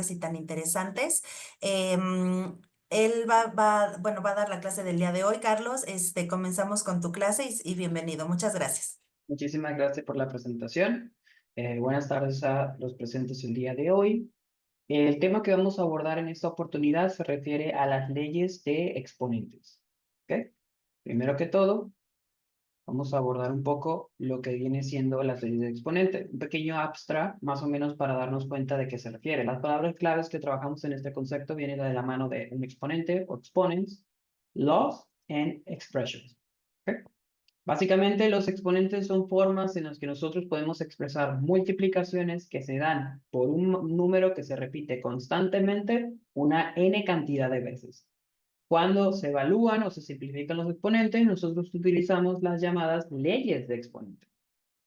relevantes y tan interesantes. Él bueno, va a dar la clase del día de hoy, Carlos. Comenzamos con tu clase y bienvenido. Muchas gracias. Muchísimas gracias por la presentación. Buenas tardes a los presentes el día de hoy. El tema que vamos a abordar en esta oportunidad se refiere a las leyes de exponentes. ¿Ok? Primero que todo, vamos a abordar un poco lo que viene siendo las leyes de exponente. Un pequeño abstract, más o menos para darnos cuenta de qué se refiere. Las palabras claves que trabajamos en este concepto vienen de la mano de un exponente o exponents, laws and expressions. ¿Ok? Básicamente, los exponentes son formas en las que nosotros podemos expresar multiplicaciones que se dan por un número que se repite constantemente una n cantidad de veces. Cuando se evalúan o se simplifican los exponentes, nosotros utilizamos las llamadas leyes de exponente,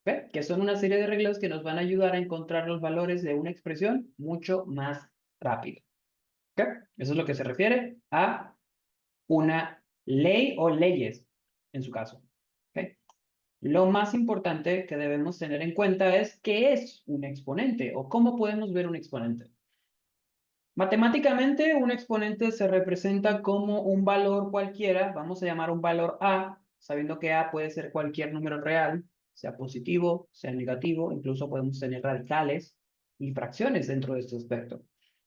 ¿ok? Que son una serie de reglas que nos van a ayudar a encontrar los valores de una expresión mucho más rápido, ¿ok? Eso es lo que se refiere a una ley o leyes, en su caso, ¿ok? Lo más importante que debemos tener en cuenta es qué es un exponente o cómo podemos ver un exponente. Matemáticamente, un exponente se representa como un valor cualquiera, vamos a llamar un valor A, sabiendo que A puede ser cualquier número real, sea positivo, sea negativo, incluso podemos tener radicales y fracciones dentro de este aspecto.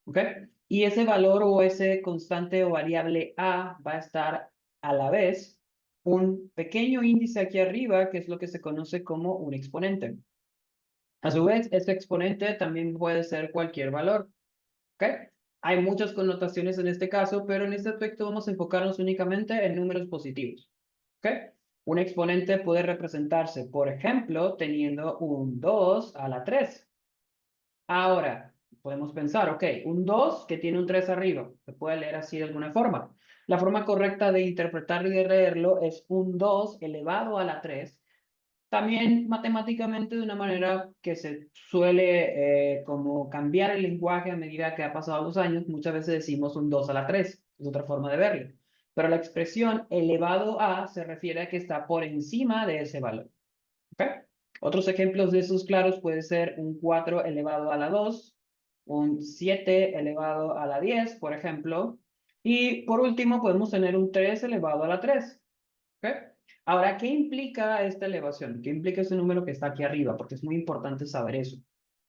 ¿Ok? Y ese valor o ese constante o variable A va a estar a la vez un pequeño índice aquí arriba, que es lo que se conoce como un exponente. A su vez, este exponente también puede ser cualquier valor. ¿Ok? Hay muchas connotaciones en este caso, pero en este aspecto vamos a enfocarnos únicamente en números positivos. ¿Ok? Un exponente puede representarse, por ejemplo, teniendo un 2 a la 3. Ahora, podemos pensar, ok, un 2 que tiene un 3 arriba, se puede leer así de alguna forma. La forma correcta de interpretarlo y de leerlo es un 2 elevado a la 3. También matemáticamente de una manera que se suele como cambiar el lenguaje a medida que ha pasado los años, muchas veces decimos un 2 a la 3, es otra forma de verlo. Pero la expresión elevado a se refiere a que está por encima de ese valor. ¿Ok? Otros ejemplos de esos claros puede ser un 4 elevado a la 2, un 7 elevado a la 10, por ejemplo. Y por último podemos tener un 3 elevado a la 3. ¿Ok? Ahora, ¿qué implica esta elevación? ¿Qué implica ese número que está aquí arriba? Porque es muy importante saber eso.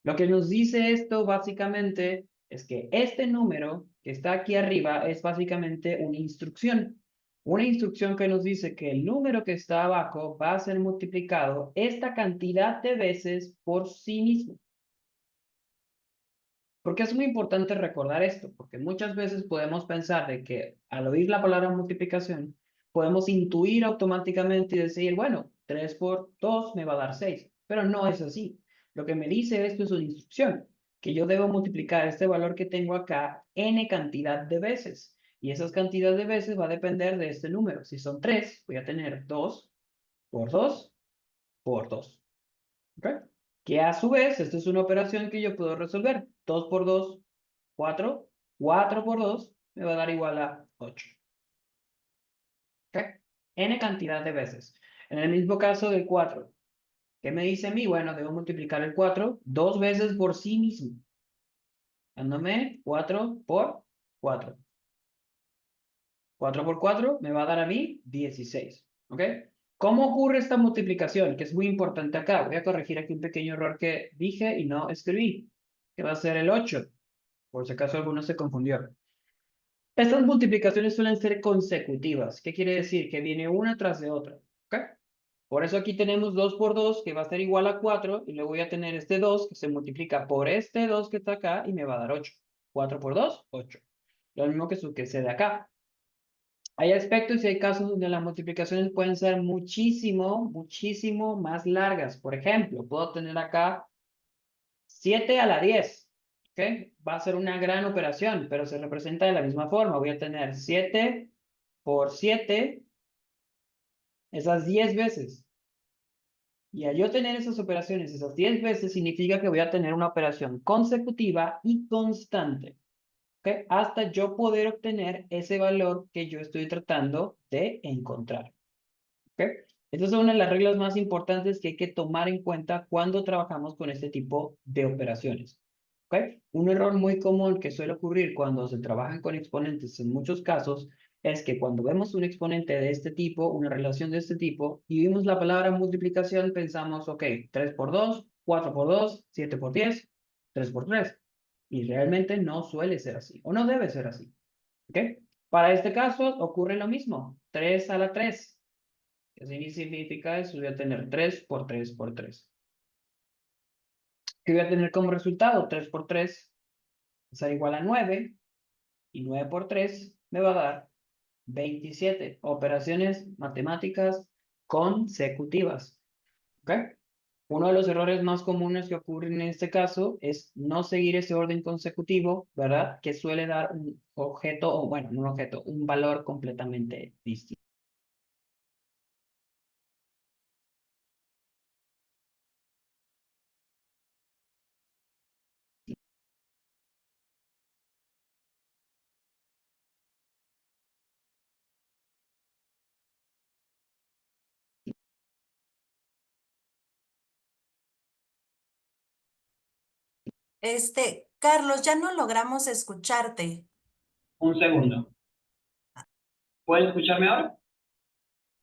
Lo que nos dice esto básicamente es que este número que está aquí arriba es básicamente una instrucción. Una instrucción que nos dice que el número que está abajo va a ser multiplicado esta cantidad de veces por sí mismo. Porque es muy importante recordar esto, porque muchas veces podemos pensar de que al oír la palabra multiplicación, podemos intuir automáticamente y decir, bueno, 3 por 2 me va a dar 6, pero no es así. Lo que me dice esto es una instrucción, que yo debo multiplicar este valor que tengo acá n cantidad de veces, y esas cantidades de veces va a depender de este número. Si son 3, voy a tener 2 por 2 por 2. ¿Ok? Que a su vez, esta es una operación que yo puedo resolver. 2 por 2, 4. 4 por 2 me va a dar igual a 8. ¿Ok? N cantidad de veces. En el mismo caso del 4. ¿Qué me dice a mí? Bueno, debo multiplicar el 4 dos veces por sí mismo. Dándome 4 por 4. 4 por 4 me va a dar a mí 16. ¿Ok? ¿Cómo ocurre esta multiplicación? Que es muy importante acá. Voy a corregir aquí un pequeño error que dije y no escribí. Que va a ser el 8. Por si acaso alguno se confundió. Estas multiplicaciones suelen ser consecutivas. ¿Qué quiere decir? Que viene una tras de otra. ¿Ok? Por eso aquí tenemos 2 por 2, que va a ser igual a 4, y luego voy a tener este 2, que se multiplica por este 2 que está acá, y me va a dar 8. 4 por 2, 8. Lo mismo que sucede acá. Hay aspectos y hay casos donde las multiplicaciones pueden ser muchísimo más largas. Por ejemplo, puedo tener acá 7 a la 10. ¿Ok? Va a ser una gran operación, pero se representa de la misma forma. Voy a tener 7 por 7, esas 10 veces. Y al yo tener esas operaciones, esas 10 veces, significa que voy a tener una operación consecutiva y constante. ¿Ok? Hasta yo poder obtener ese valor que yo estoy tratando de encontrar. ¿Ok? Estas son una de las reglas más importantes que hay que tomar en cuenta cuando trabajamos con este tipo de operaciones. ¿ok? Un error muy común que suele ocurrir cuando se trabajan con exponentes en muchos casos es que cuando vemos un exponente de este tipo, una relación de este tipo, y vimos la palabra multiplicación, pensamos, ok, 3 por 2, 4 por 2, 7 por 10, 3 por 3. Y realmente no suele ser así, o no debe ser así, ¿ok? Para este caso ocurre lo mismo, 3 a la 3. ¿Qué significa eso? Voy a tener 3 por 3 por 3. ¿Qué voy a tener como resultado? 3 por 3 va a ser igual a 9. Y 9 por 3 me va a dar 27 operaciones matemáticas consecutivas. ¿Ok? Uno de los errores más comunes que ocurren en este caso es no seguir ese orden consecutivo, ¿verdad? Que suele dar un objeto, o bueno, no un objeto, un valor completamente distinto. Carlos, ya no logramos escucharte. Un segundo. ¿Pueden escucharme ahora?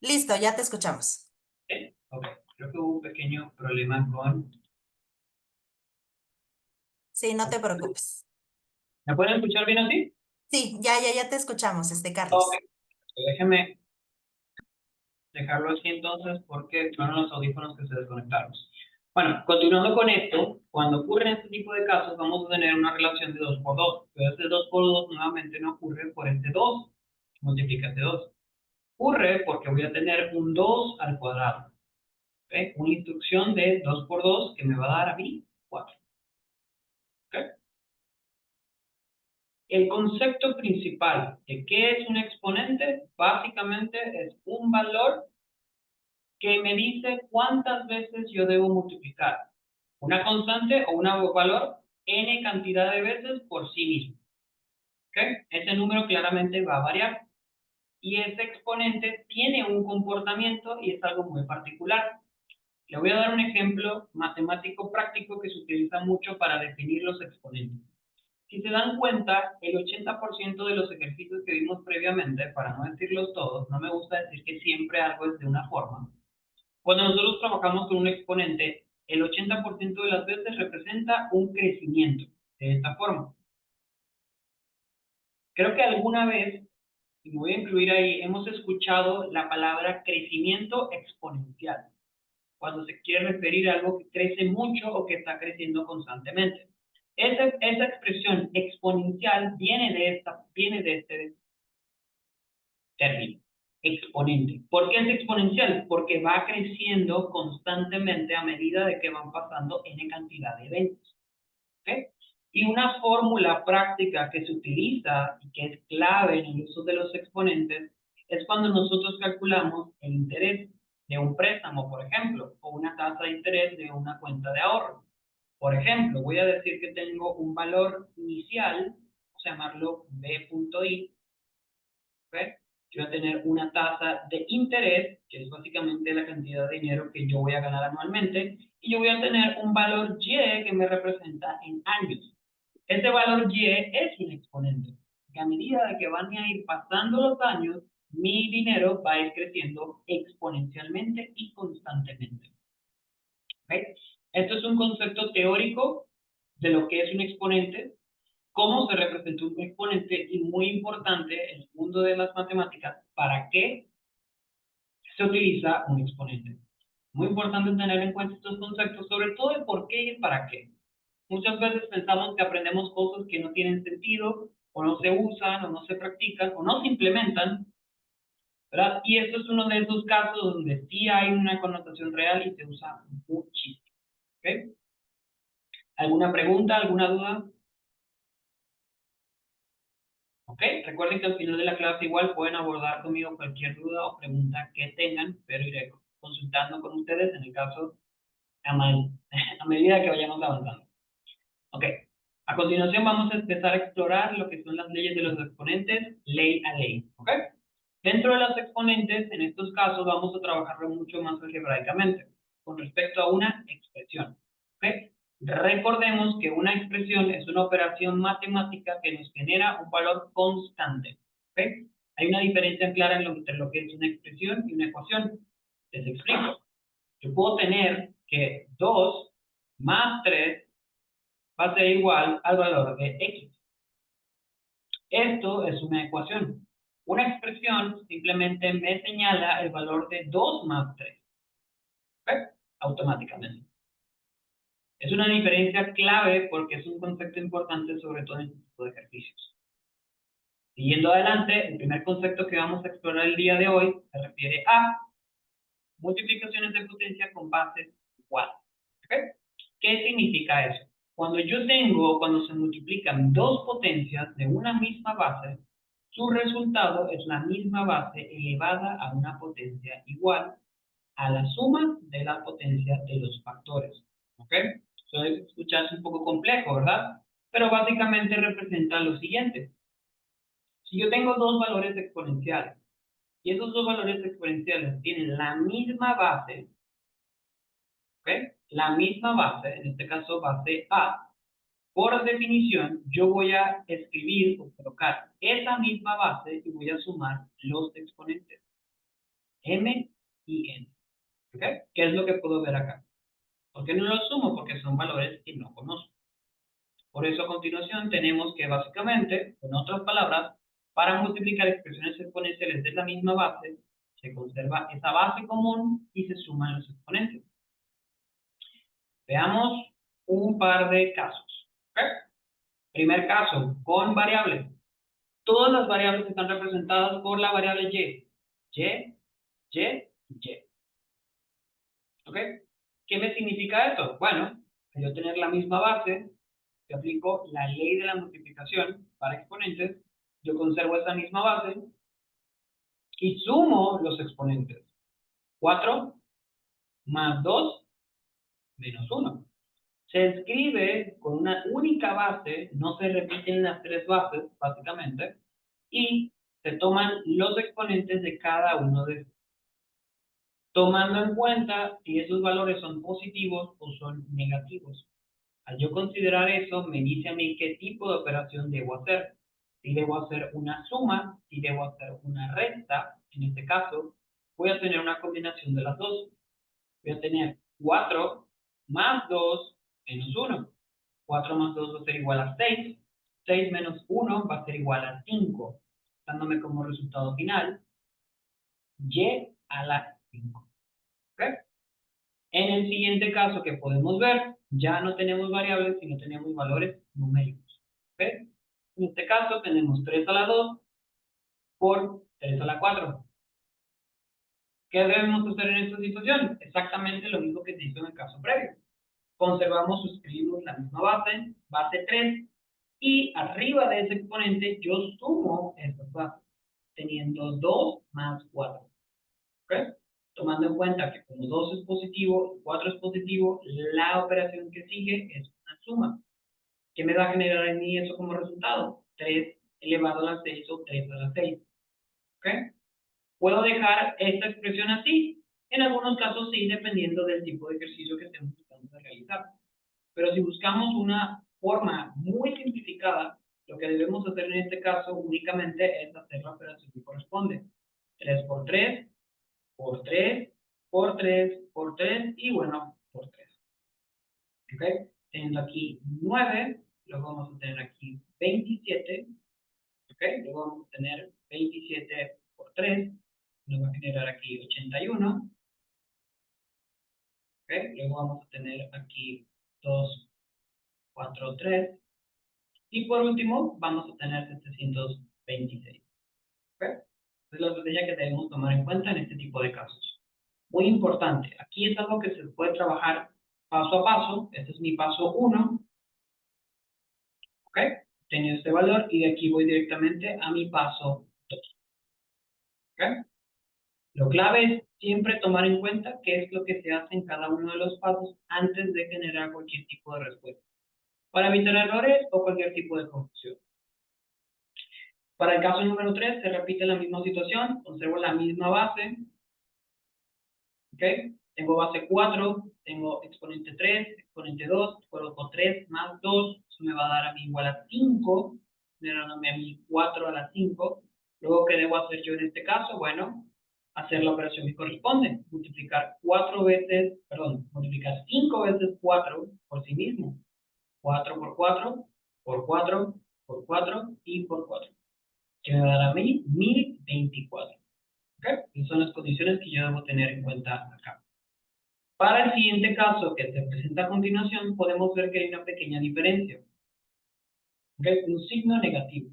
Listo, ya te escuchamos. Sí. Ok. Creo que hubo un pequeño problema con... Sí, no te preocupes. ¿Me pueden escuchar bien así? Sí, ya te escuchamos, Ok. Carlos. Déjeme dejarlo así entonces porque fueron los audífonos que se desconectaron. Bueno, continuando con esto, cuando ocurren este tipo de casos vamos a tener una relación de 2 por 2, pero este 2 por 2 nuevamente no ocurre por este 2, multiplica este 2. Ocurre porque voy a tener un 2 al cuadrado, ¿ok? Una instrucción de 2 por 2 que me va a dar a mí 4, ¿ok? El concepto principal de qué es un exponente básicamente es un valor que me dice cuántas veces yo debo multiplicar una constante o un valor n cantidad de veces por sí mismo. ¿Okay? Ese número claramente va a variar y ese exponente tiene un comportamiento y es algo muy particular. Le voy a dar un ejemplo matemático práctico que se utiliza mucho para definir los exponentes. Si se dan cuenta, el 80% de los ejercicios que vimos previamente, para no decirlos todos, no me gusta decir que siempre algo es de una forma. Cuando nosotros trabajamos con un exponente, el 80% de las veces representa un crecimiento de esta forma. Creo que alguna vez, y me voy a incluir ahí, hemos escuchado la palabra crecimiento exponencial, cuando se quiere referir a algo que crece mucho o que está creciendo constantemente. Esa expresión exponencial viene de este término, exponente. ¿Por qué es exponencial? Porque va creciendo constantemente a medida de que van pasando n cantidad de eventos. ¿Okay? Y una fórmula práctica que se utiliza y que es clave en el uso de los exponentes es cuando nosotros calculamos el interés de un préstamo, por ejemplo, o una tasa de interés de una cuenta de ahorro. Por ejemplo, voy a decir que tengo un valor inicial, vamos a llamarlo b.i, ¿okay? Yo voy a tener una tasa de interés, que es básicamente la cantidad de dinero que yo voy a ganar anualmente, y yo voy a tener un valor y que me representa en años. Este valor y es un exponente, que a medida de que van a ir pasando los años, mi dinero va a ir creciendo exponencialmente y constantemente. ¿Okay? Esto es un concepto teórico de lo que es un exponente, cómo se representa un exponente y muy importante en el mundo de las matemáticas, para qué se utiliza un exponente. Muy importante tener en cuenta estos conceptos, sobre todo el por qué y el para qué. Muchas veces pensamos que aprendemos cosas que no tienen sentido, o no se usan, o no se practican, o no se implementan, ¿verdad? Y esto es uno de esos casos donde sí hay una connotación real y se usa muchísimo. ¿Okay? ¿Alguna pregunta, alguna duda? ¿Ok? Recuerden que al final de la clase igual pueden abordar conmigo cualquier duda o pregunta que tengan, pero iré consultando con ustedes en el caso a medida que vayamos avanzando. ¿Ok? A continuación vamos a empezar a explorar lo que son las leyes de los exponentes, ley a ley. ¿Ok? Dentro de los exponentes, en estos casos vamos a trabajarlo mucho más algebraicamente, con respecto a una expresión. ¿Ok? Recordemos que una expresión es una operación matemática que nos genera un valor constante. ¿Ok? Hay una diferencia clara entre lo que es una expresión y una ecuación. Les explico. Yo puedo tener que 2 más 3 va a ser igual al valor de x. Esto es una ecuación. Una expresión simplemente me señala el valor de 2 más 3. ¿Ok? Automáticamente. Es una diferencia clave porque es un concepto importante, sobre todo en este tipo de ejercicios. Siguiendo adelante, el primer concepto que vamos a explorar el día de hoy se refiere a multiplicaciones de potencia con bases iguales. ¿Okay? ¿Qué significa eso? Cuando se multiplican dos potencias de una misma base, su resultado es la misma base elevada a una potencia igual a la suma de la potencia de los factores. ¿Ok? Suele escucharse un poco complejo, ¿verdad? Pero básicamente representa lo siguiente. Si yo tengo dos valores exponenciales y esos dos valores exponenciales tienen la misma base, ¿ok? La misma base, en este caso base A, por definición yo voy a escribir o colocar esa misma base y voy a sumar los exponentes m y n. ¿Ok? ¿Qué es lo que puedo ver acá? ¿Por qué no los sumo? Porque son valores que no conozco. Por eso a continuación tenemos que básicamente, con otras palabras, para multiplicar expresiones exponenciales de la misma base, se conserva esa base común y se suman los exponentes. Veamos un par de casos. ¿Ok? Primer caso, con variables. Todas las variables están representadas por la variable y. Y, y, y. ¿Ok? ¿Qué me significa esto? Bueno, al yo tener la misma base, yo aplico la ley de la multiplicación para exponentes, yo conservo esa misma base y sumo los exponentes. 4 más 2 menos 1. Se escribe con una única base, no se repiten las tres bases, básicamente, y se toman los exponentes de cada uno de estos, tomando en cuenta si esos valores son positivos o son negativos. Al yo considerar eso, me dice a mí qué tipo de operación debo hacer. Si debo hacer una suma, si debo hacer una resta, en este caso, voy a tener una combinación de las dos. Voy a tener 4 más 2 menos 1. 4 más 2 va a ser igual a 6. 6 menos 1 va a ser igual a 5, dándome como resultado final y a la 5. ¿Ok? En el siguiente caso que podemos ver, ya no tenemos variables, sino tenemos valores numéricos. ¿Ok? En este caso tenemos 3 a la 2 por 3 a la 4. ¿Qué debemos hacer en esta situación? Exactamente lo mismo que se hizo en el caso previo. Conservamos o escribimos la misma base, base 3, y arriba de ese exponente yo sumo estas bases, teniendo 2 más 4. ¿Ok? Tomando en cuenta que como 2 es positivo y 4 es positivo, la operación que sigue es una suma. ¿Qué me va a generar en mí eso como resultado? 3 elevado a la 6 o 3 a la 6. ¿Ok? ¿Puedo dejar esta expresión así? En algunos casos sí, dependiendo del tipo de ejercicio que estemos buscando realizar. Pero si buscamos una forma muy simplificada, lo que debemos hacer en este caso únicamente es hacer la operación que corresponde. 3 por 3, por 3, por 3, por 3 y bueno, por 3. ¿Ok? Teniendo aquí 9, luego vamos a tener aquí 27. ¿Ok? Luego vamos a tener 27 por 3, nos va a generar aquí 81. ¿Ok? Luego vamos a tener aquí 2, 4, 3. Y por último, vamos a tener 726. ¿Ok? Es la estrategia que debemos tomar en cuenta en este tipo de casos. Muy importante, aquí es algo que se puede trabajar paso a paso. Este es mi paso 1. ¿Ok? Tengo este valor y de aquí voy directamente a mi paso 2. ¿Ok? Lo clave es siempre tomar en cuenta qué es lo que se hace en cada uno de los pasos antes de generar cualquier tipo de respuesta, para evitar errores o cualquier tipo de confusión. Para el caso número 3 se repite la misma situación, conservo la misma base. ¿Ok? Tengo base 4, tengo exponente 3, exponente 2, coloco 3 más 2, eso me va a dar a mí igual a 5, generándome a mí 4 a la 5. Luego, ¿qué debo hacer yo en este caso? Bueno, hacer la operación que corresponde, multiplicar 5 veces 4 por sí mismo. 4 por 4, por 4, por 4 y por 4. Que me va a dar a mí 1024. ¿Ok? Esas son las condiciones que yo debo tener en cuenta acá. Para el siguiente caso que se presenta a continuación, podemos ver que hay una pequeña diferencia. ¿Ok? Un signo negativo.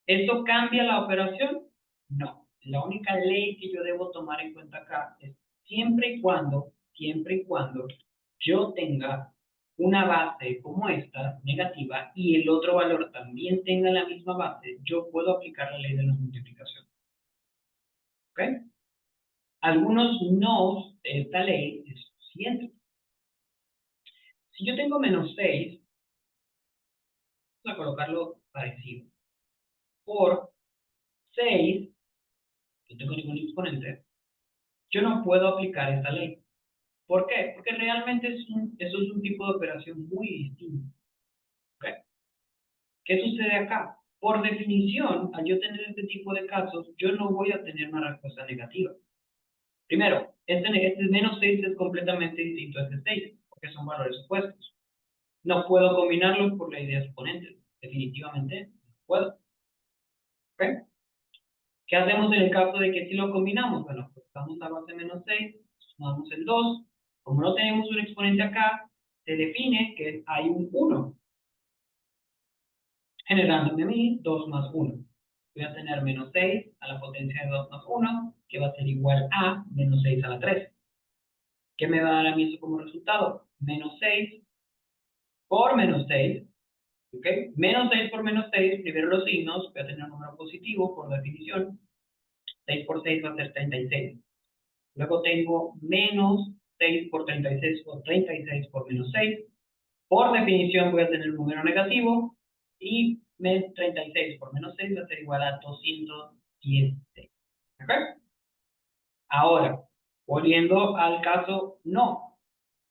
¿Esto cambia la operación? No. La única ley que yo debo tomar en cuenta acá es siempre y cuando yo tenga una base como esta, negativa, y el otro valor también tenga la misma base, yo puedo aplicar la ley de la multiplicación. ¿Ok? Algunos nos de esta ley es lo siguiente. Si yo tengo menos 6, vamos a colocarlo parecido. Por 6, yo tengo ningún exponente, yo no puedo aplicar esta ley. ¿Por qué? Porque realmente eso es un tipo de operación muy distinto. ¿Ok? ¿Qué sucede acá? Por definición, al yo tener este tipo de casos, yo no voy a tener una respuesta negativa. Primero, este menos 6 es completamente distinto a este 6, porque son valores opuestos. No puedo combinarlos por la idea de exponentes. Definitivamente no puedo. ¿Ok? ¿Qué hacemos en el caso de que si lo combinamos? Bueno, pues estamos a base menos 6, sumamos el 2. Como no tenemos un exponente acá, se define que hay un 1. Generándome a mí 2 más 1. Voy a tener menos 6 a la potencia de 2 más 1, que va a ser igual a menos 6 a la 3. ¿Qué me va a dar a mí eso como resultado? Menos 6 por menos 6. ¿Ok? Menos 6 por menos 6, primero los signos, voy a tener un número positivo por definición. 6 por 6 va a ser 36. Luego tengo menos 6 por 36 o 36 por menos 6. Por definición voy a tener un número negativo y 36 por menos 6 va a ser igual a 216. ¿Ok? Ahora, volviendo al caso no.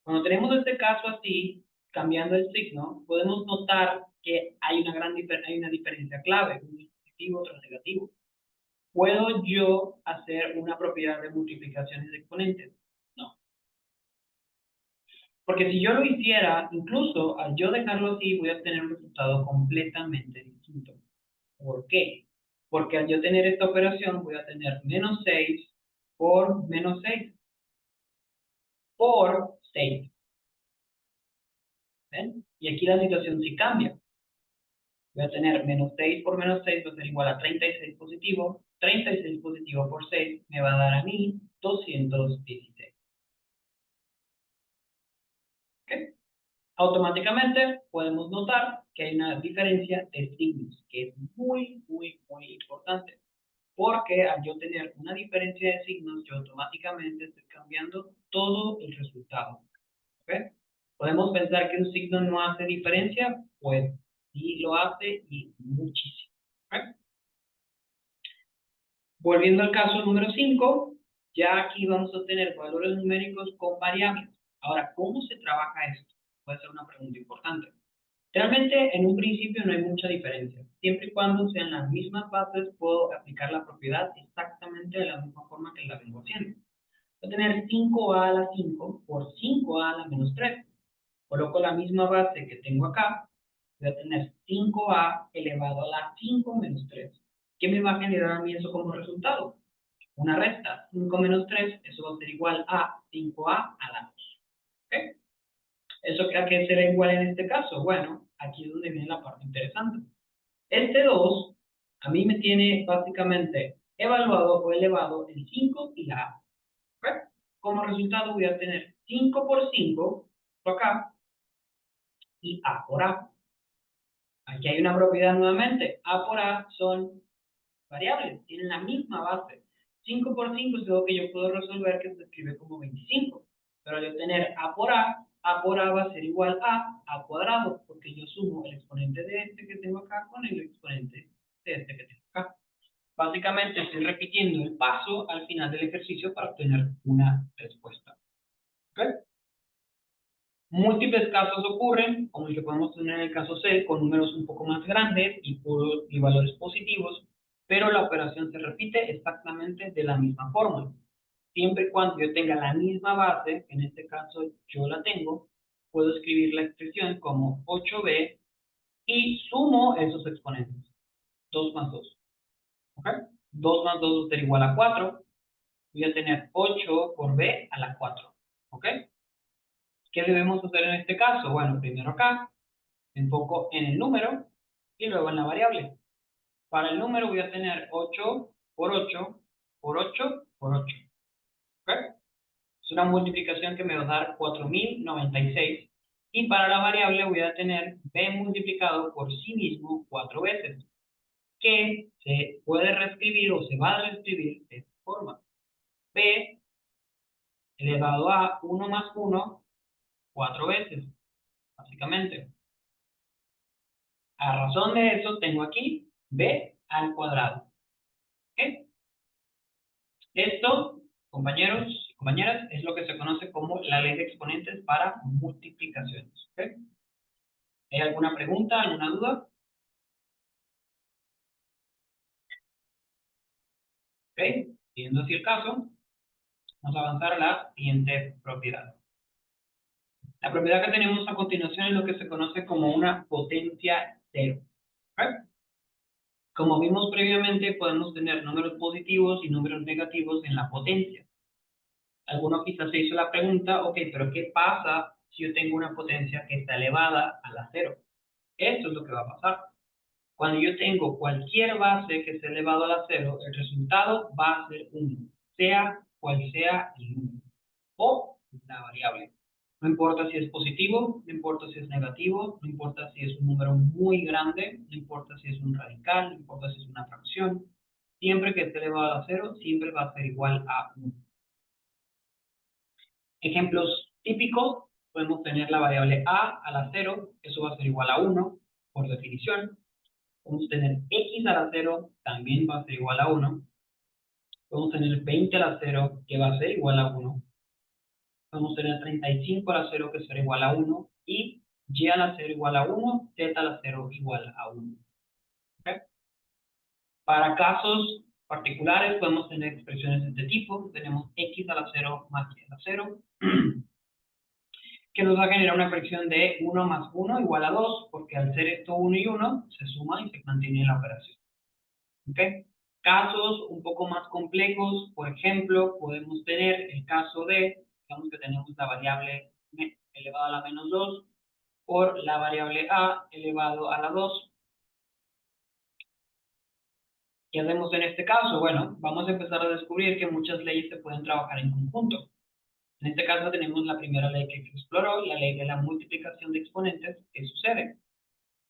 Cuando tenemos este caso así, cambiando el signo, podemos notar que hay una diferencia clave, un positivo, otro negativo. ¿Puedo yo hacer una propiedad de multiplicaciones de exponentes? No. Porque si yo lo hiciera, incluso al yo dejarlo así, voy a tener un resultado completamente distinto. ¿Por qué? Porque al yo tener esta operación, voy a tener menos 6 por menos 6 por 6. ¿Ven? Y aquí la situación sí cambia. Voy a tener menos 6 por menos 6 va a ser igual a 36 positivo. 36 positivo por 6 me va a dar a mí 216. ¿Ok? Automáticamente podemos notar que hay una diferencia de signos, que es muy, muy, muy importante. Porque al yo tener una diferencia de signos, yo automáticamente estoy cambiando todo el resultado. ¿Ok? ¿Podemos pensar que un signo no hace diferencia? Pues sí lo hace y muchísimo. ¿Ok? Volviendo al caso número 5, ya aquí vamos a tener valores numéricos con variables. Ahora, ¿cómo se trabaja esto? Puede ser una pregunta importante. Realmente, en un principio no hay mucha diferencia. Siempre y cuando sean las mismas bases, puedo aplicar la propiedad exactamente de la misma forma que la vengo haciendo. Voy a tener 5a a la 5 por 5a a la menos 3. Coloco la misma base que tengo acá. Voy a tener 5a elevado a la 5 menos 3. ¿Qué me va a generar a mí eso como resultado? Una resta. 5 menos 3, eso va a ser igual a 5a a la 2. ¿Ok? ¿Eso a qué será igual en este caso? Bueno, aquí es donde viene la parte interesante. Este 2 a mí me tiene básicamente evaluado o elevado el 5 y la a. ¿Okay? Como resultado voy a tener 5 por 5 por acá y a por a. Aquí hay una propiedad nuevamente. A por a son variables, tienen la misma base. 5 por 5 es algo que yo puedo resolver que se escribe como 25. Pero al tener a por a va a ser igual a cuadrado, porque yo sumo el exponente de este que tengo acá con el exponente de este que tengo acá. Básicamente estoy repitiendo el paso al final del ejercicio para obtener una respuesta. ¿Ok? Múltiples casos ocurren, como el que podemos tener en el caso C, con números un poco más grandes y valores positivos, pero la operación se repite exactamente de la misma forma. Siempre y cuando yo tenga la misma base, en este caso yo la tengo, puedo escribir la expresión como 8b y sumo esos exponentes. 2 más 2. ¿Ok? 2 más 2 va a ser igual a 4. Voy a tener 8 por b a la 4. ¿Ok? ¿Qué debemos hacer en este caso? Bueno, primero acá, enfoco en el número y luego en la variable. Para el número voy a tener 8 por 8 por 8 por 8. ¿Ok? Es una multiplicación que me va a dar 4096. Y para la variable voy a tener b multiplicado por sí mismo 4 veces, que se puede reescribir o se va a reescribir de esta forma. B elevado a 1 más 1, 4 veces, básicamente. A razón de eso tengo aquí b al cuadrado. ¿Ok? Esto, compañeros y compañeras, es lo que se conoce como la ley de exponentes para multiplicaciones. ¿Ok? ¿Hay alguna pregunta, alguna duda? ¿Ok? Siendo así el caso, vamos a avanzar a la siguiente propiedad. La propiedad que tenemos a continuación es lo que se conoce como una potencia cero. ¿Ok? Como vimos previamente, podemos tener números positivos y números negativos en la potencia. Alguno quizás se hizo la pregunta, ok, pero ¿qué pasa si yo tengo una potencia que está elevada a la cero? Esto es lo que va a pasar. Cuando yo tengo cualquier base que esté elevado a la cero, el resultado va a ser 1, sea cual sea el número o la variable. No importa si es positivo, no importa si es negativo, no importa si es un número muy grande, no importa si es un radical, no importa si es una fracción. Siempre que esté elevado a la cero, siempre va a ser igual a 1. Ejemplos típicos, podemos tener la variable a la 0, eso va a ser igual a 1, por definición. Podemos tener x a la 0, también va a ser igual a 1. Podemos tener 20 a la 0, que va a ser igual a 1. Podemos tener 35 a la 0, que será igual a 1. Y y a la 0 igual a 1, z a la 0 igual a 1. ¿Okay? Para casos particulares podemos tener expresiones de este tipo. Tenemos x a la 0 más y a la 0. Que nos va a generar una fracción de 1 más 1 igual a 2, porque al ser esto 1 y 1, se suma y se mantiene la operación. ¿Ok? Casos un poco más complejos, por ejemplo, podemos tener el caso de, digamos que tenemos la variable elevado a la menos 2 por la variable a elevado a la 2. ¿Qué hacemos en este caso? Bueno, vamos a empezar a descubrir que muchas leyes se pueden trabajar en conjunto. En este caso tenemos la primera ley que se exploró, la ley de la multiplicación de exponentes. ¿Qué sucede?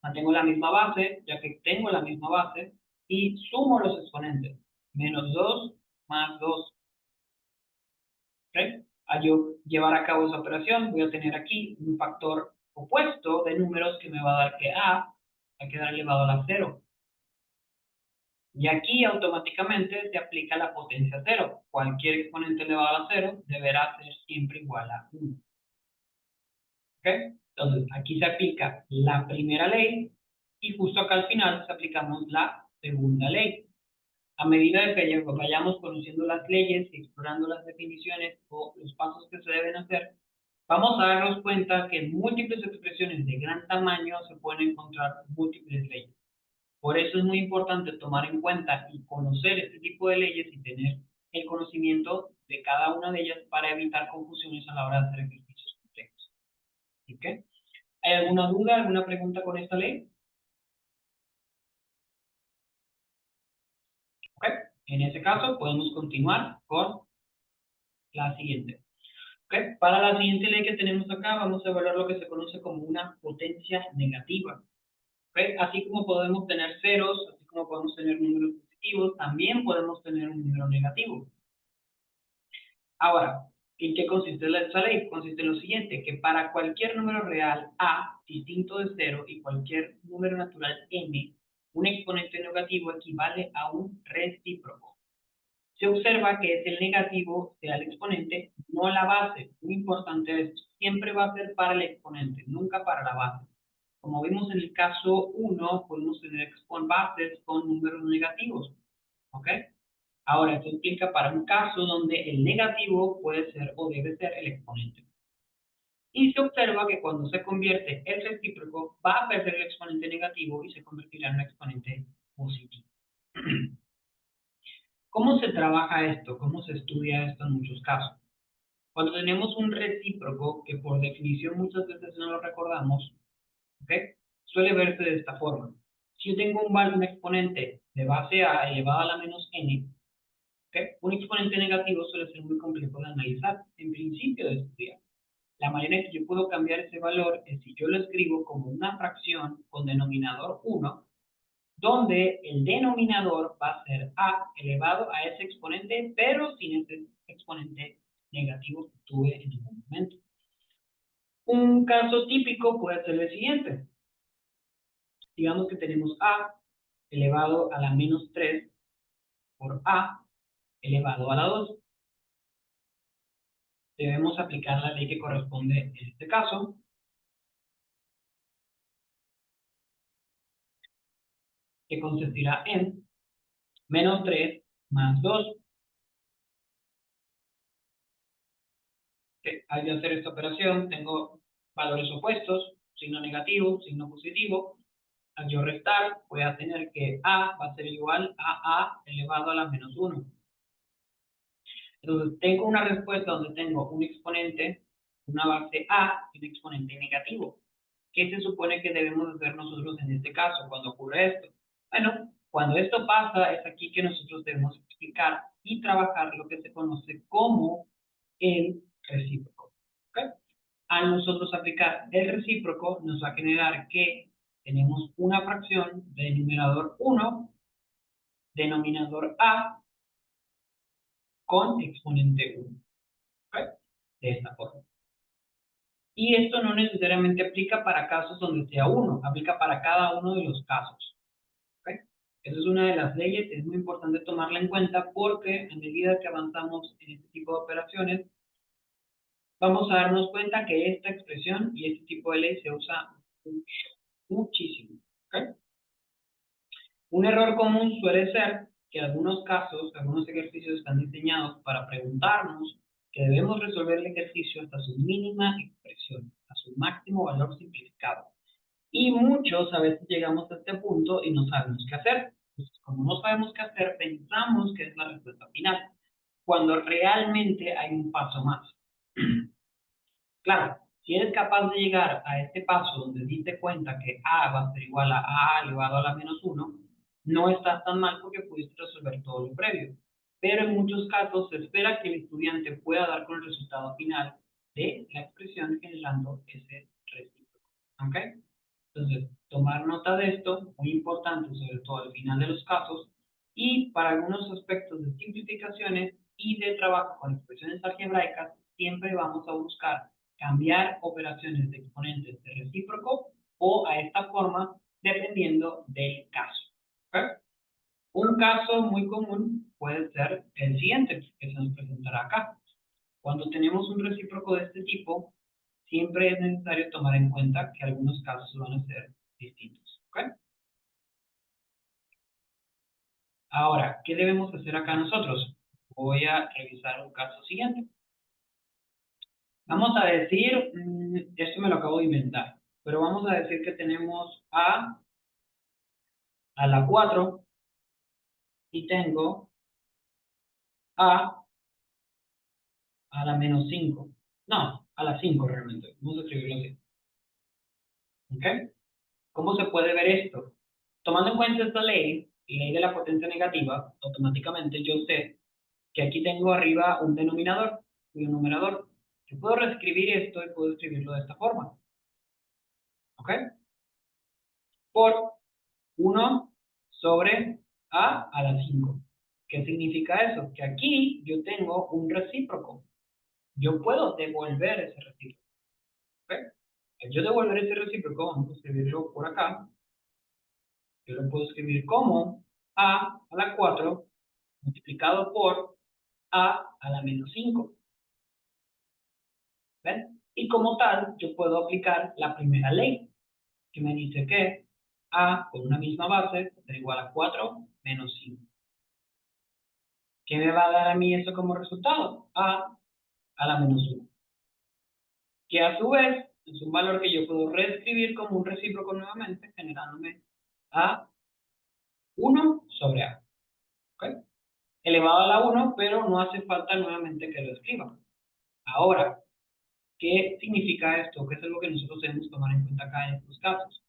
Mantengo la misma base, ya que tengo la misma base, y sumo los exponentes. Menos 2 más 2. ¿Okay? Al yo llevar a cabo esa operación, voy a tener aquí un factor opuesto de números que me va a dar que a va a quedar elevado a la 0. Y aquí automáticamente se aplica la potencia 0. Cualquier exponente elevado a la 0 deberá ser siempre igual a 1. ¿Okay? Entonces, aquí se aplica la primera ley y justo acá al final aplicamos la segunda ley. A medida de que vayamos conociendo las leyes y explorando las definiciones o los pasos que se deben hacer, vamos a darnos cuenta que en múltiples expresiones de gran tamaño se pueden encontrar múltiples leyes. Por eso es muy importante tomar en cuenta y conocer este tipo de leyes y tener el conocimiento de cada una de ellas para evitar confusiones a la hora de hacer ejercicios complejos. ¿Okay? ¿Hay alguna duda, alguna pregunta con esta ley? ¿Ok? En ese caso podemos continuar con la siguiente. ¿Ok? Para la siguiente ley que tenemos acá vamos a evaluar lo que se conoce como una potencia negativa. ¿Ok? Así como podemos tener ceros, así como podemos tener números positivos, también podemos tener un número negativo. Ahora, ¿en qué consiste esta ley? Consiste en lo siguiente, que para cualquier número real a distinto de 0 y cualquier número natural n, un exponente negativo equivale a un recíproco. Se observa que es el negativo sea el exponente no la base. Muy importante esto. Siempre va a ser para el exponente, nunca para la base. Como vimos en el caso 1, podemos tener bases con números negativos. ¿Ok? Ahora, esto implica para un caso donde el negativo puede ser o debe ser el exponente. Y se observa que cuando se convierte el recíproco, va a perder el exponente negativo y se convertirá en un exponente positivo. ¿Cómo se trabaja esto? ¿Cómo se estudia esto en muchos casos? Cuando tenemos un recíproco, que por definición muchas veces no lo recordamos, ¿ok? Suele verse de esta forma. Si yo tengo un exponente de base a elevado a la menos n, ¿ok? Un exponente negativo suele ser muy complejo de analizar, en principio de estudiar. La manera en que yo puedo cambiar ese valor es si yo lo escribo como una fracción con denominador 1, donde el denominador va a ser a elevado a ese exponente, pero sin ese exponente negativo que tuve en algún momento. Un caso típico puede ser el siguiente. Digamos que tenemos a elevado a la menos 3 por a elevado a la 2. Debemos aplicar la ley que corresponde en este caso, que consistirá en menos 3 más 2. Al yo hacer esta operación, tengo valores opuestos, signo negativo, signo positivo. Al yo restar, voy a tener que a va a ser igual a elevado a la menos 1. Entonces, tengo una respuesta donde tengo un exponente, una base a y un exponente negativo. ¿Qué se supone que debemos hacer nosotros en este caso cuando ocurre esto? Bueno, cuando esto pasa, es aquí que nosotros debemos explicar y trabajar lo que se conoce como el recíproco. ¿Okay? Al nosotros aplicar el recíproco, nos va a generar que tenemos una fracción de numerador 1, denominador a, con exponente 1. ¿Okay? De esta forma. Y esto no necesariamente aplica para casos donde sea 1, aplica para cada uno de los casos. ¿Okay? Esa es una de las leyes, es muy importante tomarla en cuenta porque a medida que avanzamos en este tipo de operaciones, vamos a darnos cuenta que esta expresión y este tipo de ley se usa muchísimo. ¿Okay? Un error común suele ser que en algunos casos, algunos ejercicios están diseñados para preguntarnos que debemos resolver el ejercicio hasta su mínima expresión, a su máximo valor simplificado. Y muchos a veces llegamos a este punto y no sabemos qué hacer. Entonces, como no sabemos qué hacer, pensamos que es la respuesta final, cuando realmente hay un paso más. Claro, si eres capaz de llegar a este paso donde diste cuenta que a va a ser igual a a elevado a la menos 1, no estás tan mal porque pudiste resolver todo lo previo. Pero en muchos casos se espera que el estudiante pueda dar con el resultado final de la expresión generando ese recíproco. ¿Ok? Entonces, tomar nota de esto, muy importante, sobre todo al final de los casos, y para algunos aspectos de simplificaciones y de trabajo con expresiones algebraicas, siempre vamos a buscar cambiar operaciones de exponentes de recíproco o a esta forma, dependiendo del caso. ¿Okay? Un caso muy común puede ser el siguiente, que se nos presentará acá. Cuando tenemos un recíproco de este tipo, siempre es necesario tomar en cuenta que algunos casos van a ser distintos. ¿Okay? Ahora, ¿qué debemos hacer acá nosotros? Voy a revisar un caso siguiente. Vamos a decir, esto me lo acabo de inventar, pero vamos a decir que tenemos a la 4 y tengo a la menos 5. No, a la 5 realmente. Vamos a escribirlo así. ¿Ok? ¿Cómo se puede ver esto? Tomando en cuenta esta ley de la potencia negativa, automáticamente yo sé que aquí tengo arriba un denominador y un numerador. Yo puedo reescribir esto y puedo escribirlo de esta forma. ¿Ok? Por 1 sobre a la 5. ¿Qué significa eso? Que aquí yo tengo un recíproco. Yo puedo devolver ese recíproco. ¿Ok? Al yo devolver ese recíproco, vamos a escribirlo por acá. Yo lo puedo escribir como a la 4 multiplicado por a la menos 5. ¿Ven? Y como tal, yo puedo aplicar la primera ley, que me dice que A con una misma base será igual a 4 menos 5. ¿Qué me va a dar a mí eso como resultado? A la menos 1. Que a su vez es un valor que yo puedo reescribir como un recíproco nuevamente, generándome a 1 sobre A. ¿Ok? Elevado a la 1, pero no hace falta nuevamente que lo escriba. Ahora, ¿qué significa esto? ¿Qué es algo que nosotros debemos tomar en cuenta acá en estos casos?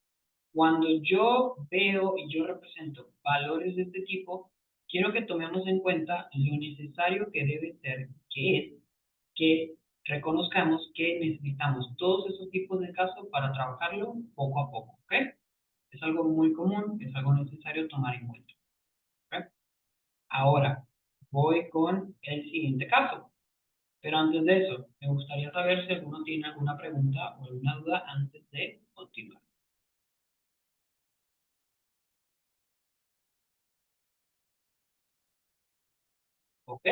Cuando yo veo y yo represento valores de este tipo, quiero que tomemos en cuenta lo necesario que debe ser, que es que reconozcamos que necesitamos todos esos tipos de casos para trabajarlo poco a poco, ¿ok? Es algo muy común, es algo necesario tomar en cuenta, ¿ok? Ahora, voy con el siguiente caso. Pero antes de eso, me gustaría saber si alguno tiene alguna pregunta o alguna duda antes de continuar. ¿Ok?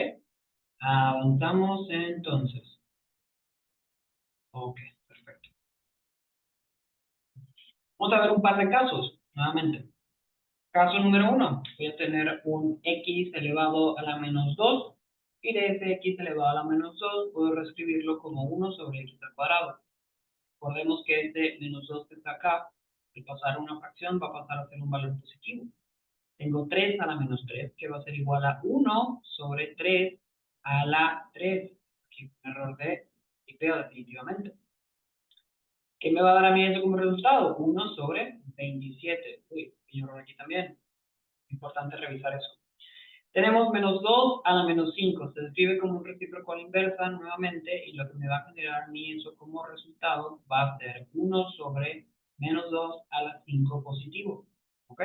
Avanzamos entonces. Ok, perfecto. Vamos a ver un par de casos, nuevamente. Caso número 1, voy a tener un x elevado a la menos 2, y de ese x elevado a la menos 2 puedo reescribirlo como 1 sobre x al cuadrado. Recordemos que este menos 2 que está acá, al pasar a una fracción, va a pasar a ser un valor positivo. Tengo 3 a la menos 3, que va a ser igual a 1 sobre 3 a la 3. Aquí un error de tipeo definitivamente. ¿Qué me va a dar a mí eso como resultado? 1 sobre 27. Uy, pequeño error aquí también. Importante revisar eso. Tenemos menos 2 a la menos 5. Se describe como un recíproco a la inversa nuevamente, y lo que me va a generar a mí eso como resultado va a ser 1 sobre menos 2 a la 5 positivo. ¿Ok?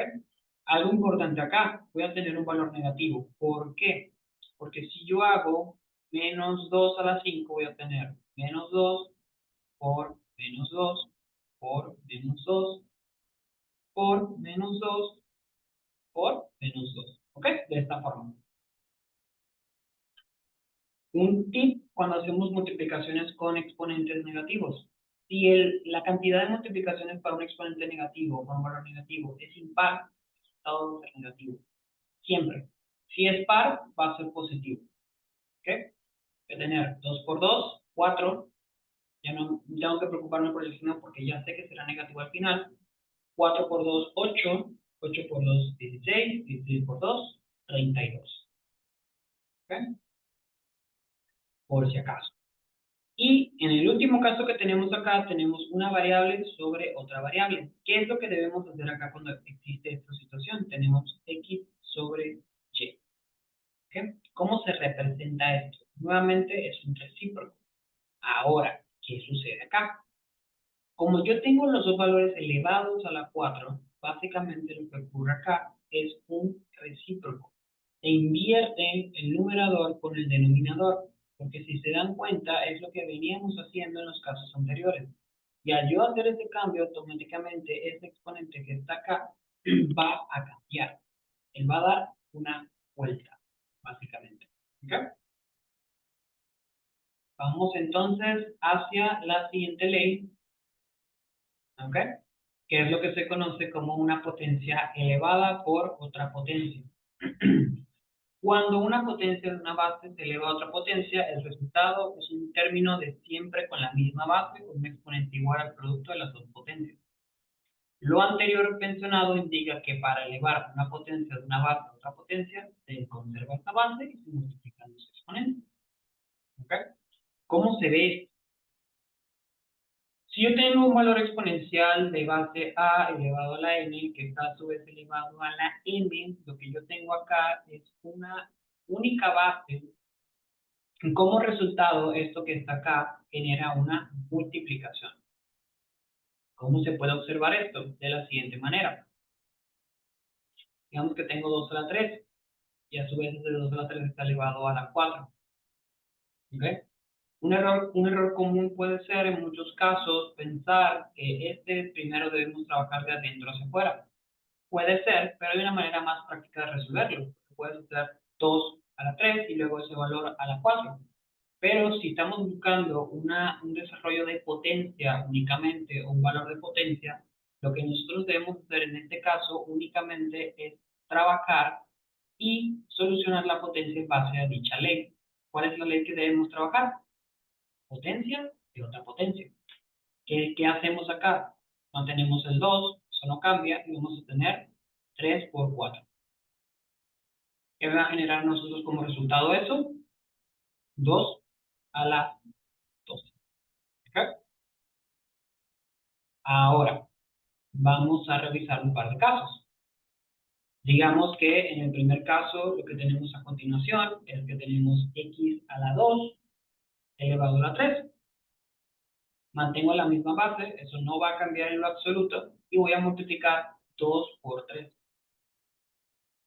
Algo importante acá, voy a tener un valor negativo. ¿Por qué? Porque si yo hago menos 2 a la 5, voy a tener menos 2 por menos 2 por menos 2 por menos 2 por menos 2. ¿Ok? De esta forma. Un tip cuando hacemos multiplicaciones con exponentes negativos. Si la cantidad de multiplicaciones para un exponente negativo o para un valor negativo es impar, el resultado va a ser negativo. Siempre. Si es par, va a ser positivo. ¿Ok? Voy a tener 2 por 2, 4. Ya no tengo que preocuparme por el signo porque ya sé que será negativo al final. 4 por 2, 8. 8 por 2, 16. 16 por 2, 32. ¿Ok? Por si acaso. Y en el último caso que tenemos acá, tenemos una variable sobre otra variable. ¿Qué es lo que debemos hacer acá cuando existe esta situación? Tenemos x sobre y. ¿Okay? ¿Cómo se representa esto? Nuevamente es un recíproco. Ahora, ¿qué sucede acá? Como yo tengo los dos valores elevados a la 4, básicamente lo que ocurre acá es un recíproco. Se invierte el numerador con el denominador, porque si se dan cuenta es lo que veníamos haciendo en los casos anteriores. Y al yo hacer ese cambio, automáticamente este exponente que está acá va a cambiar. Él va a dar una vuelta, básicamente. ¿Okay? Vamos entonces hacia la siguiente ley, ¿ok? Que es lo que se conoce como una potencia elevada por otra potencia. Cuando una potencia de una base se eleva a otra potencia, el resultado es un término de siempre con la misma base, con un exponente igual al producto de las dos potencias. Lo anterior mencionado indica que para elevar una potencia de una base a otra potencia, se conserva esta base y se multiplican los exponentes. ¿Ok? ¿Cómo se ve esto? Si yo tengo un valor exponencial de base a elevado a la n, que está a su vez elevado a la m, lo que yo tengo acá es una única base. Como resultado, esto que está acá genera una multiplicación. ¿Cómo se puede observar esto? De la siguiente manera. Digamos que tengo 2 a la 3, y a su vez ese 2 a la 3 está elevado a la 4. ¿Ok? Un error común puede ser en muchos casos pensar que este primero debemos trabajar de adentro hacia afuera. Puede ser, pero hay una manera más práctica de resolverlo. Puedes hacer 2 a la 3 y luego ese valor a la 4. Pero si estamos buscando un desarrollo de potencia únicamente o un valor de potencia, lo que nosotros debemos hacer en este caso únicamente es trabajar y solucionar la potencia en base a dicha ley. ¿Cuál es la ley que debemos trabajar? Potencia y otra potencia. ¿Qué hacemos acá? Mantenemos el 2, eso no cambia, y vamos a tener 3 por 4. ¿Qué va a generar nosotros como resultado eso? 2 a la 12. ¿Okay? Ahora, vamos a revisar un par de casos. Digamos que en el primer caso lo que tenemos a continuación es que tenemos x a la 2 elevado a la 3. Mantengo la misma base, eso no va a cambiar en lo absoluto, y voy a multiplicar 2 por 3.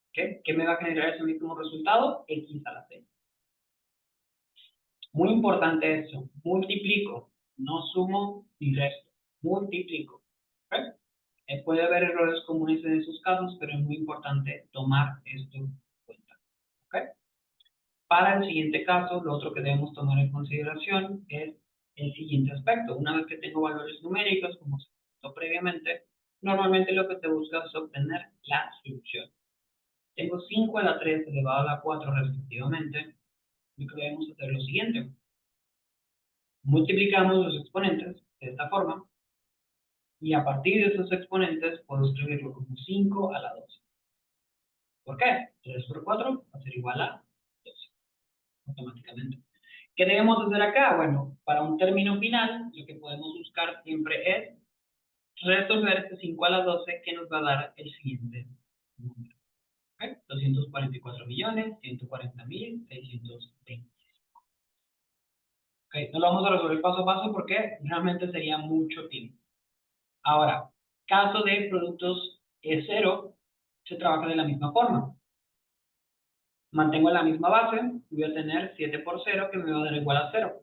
¿Okay? ¿Qué me va a generar ese mismo resultado? X a la 6. Muy importante eso, multiplico, no sumo ni resto, multiplico. ¿Okay? Puede haber errores comunes en esos casos, pero es muy importante tomar esto en cuenta. ¿Okay? Para el siguiente caso, lo otro que debemos tomar en consideración es el siguiente aspecto. Una vez que tengo valores numéricos, como se comentó previamente, normalmente lo que se busca es obtener la solución. Tengo 5 a la 3 elevado a la 4 respectivamente. Lo que debemos hacer es lo siguiente. Multiplicamos los exponentes de esta forma y a partir de esos exponentes puedo escribirlo como 5 a la 12. ¿Por qué? 3 por 4 va a ser igual a 12 automáticamente. ¿Qué debemos hacer acá? Bueno, para un término final, lo que podemos buscar siempre es resolver este 5 a la 12 que nos va a dar el siguiente número. ¿Okay? 244.140.620. ¿Okay? No lo vamos a resolver paso a paso porque realmente sería mucho tiempo. Ahora, caso de productos cero, se trabaja de la misma forma. Mantengo la misma base, voy a tener 7 por 0 que me va a dar igual a 0.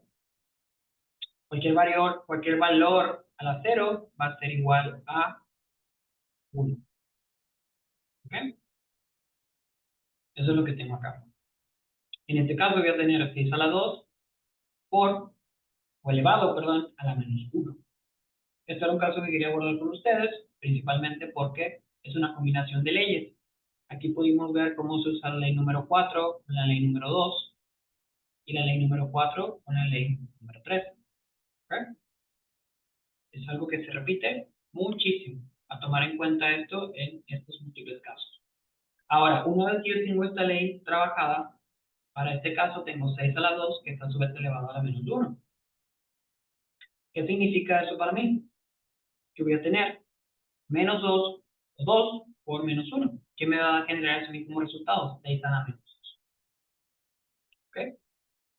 Cualquier valor a la 0 va a ser igual a 1. ¿Okay? Eso es lo que tengo acá. En este caso voy a tener 6 a la 2 o elevado, perdón, a la menos 1. Este era un caso que quería abordar con ustedes, principalmente porque es una combinación de leyes. Aquí pudimos ver cómo se usa la ley número 4 con la ley número 2 y la ley número 4 con la ley número 3. ¿Okay? Es algo que se repite muchísimo, a tomar en cuenta esto en estos múltiples casos. Ahora, una vez que yo tengo esta ley trabajada, para este caso tengo 6 a la 2 que está a su vez elevado a la menos 1. ¿Qué significa eso para mí? Que voy a tener menos 2 o 2 por menos 1, que me va a generar ese mismo resultado, 6 a la menos 2. ¿Okay?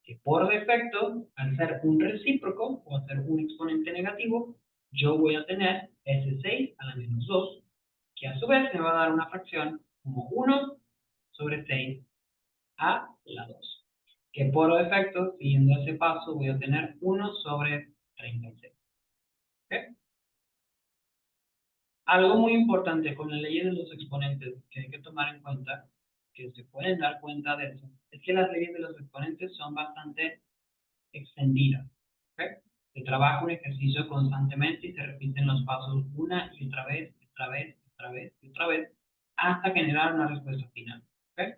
Que por defecto, al ser un recíproco o al ser un exponente negativo, yo voy a tener ese 6 a la menos 2, que a su vez me va a dar una fracción como 1 sobre 6 a la 2. Que por defecto, siguiendo ese paso, voy a tener 1 sobre 36. ¿Okay? Algo muy importante con la ley de los exponentes que hay que tomar en cuenta, que se pueden dar cuenta de eso, es que las leyes de los exponentes son bastante extendidas. ¿Okay? Se trabaja un ejercicio constantemente y se repiten los pasos una y otra vez, otra vez, otra vez y otra vez, hasta generar una respuesta final. ¿Okay?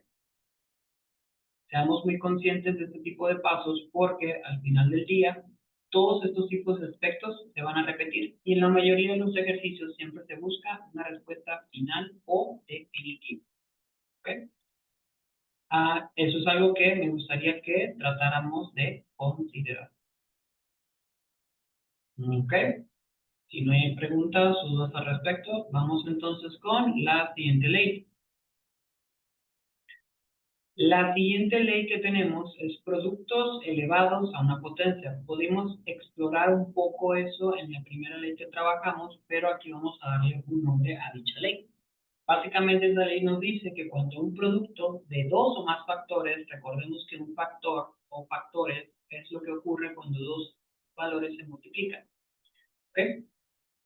Seamos muy conscientes de este tipo de pasos porque al final del día todos estos tipos de aspectos se van a repetir y en la mayoría de los ejercicios siempre se busca una respuesta final o definitiva. ¿Okay? Eso es algo que me gustaría que tratáramos de considerar. ¿Ok? Si no hay preguntas o dudas al respecto, vamos entonces con la siguiente ley. La siguiente ley que tenemos es productos elevados a una potencia. Pudimos explorar un poco eso en la primera ley que trabajamos, pero aquí vamos a darle un nombre a dicha ley. Básicamente esta ley nos dice que cuando un producto de dos o más factores, recordemos que un factor o factores es lo que ocurre cuando dos valores se multiplican. ¿Okay?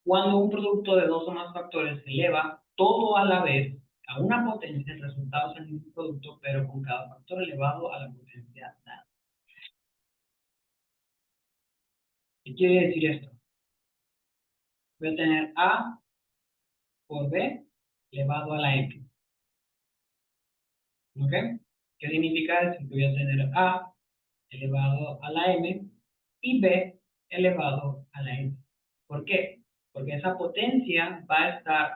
Cuando un producto de dos o más factores se eleva todo a la vez a una potencia, el resultado es el mismo producto, pero con cada factor elevado a la potencia dada. ¿Qué quiere decir esto? Voy a tener A por B elevado a la M. ¿Ok? ¿Qué significa eso? Que voy a tener A elevado a la M y B elevado a la M. ¿Por qué? Porque esa potencia va a estar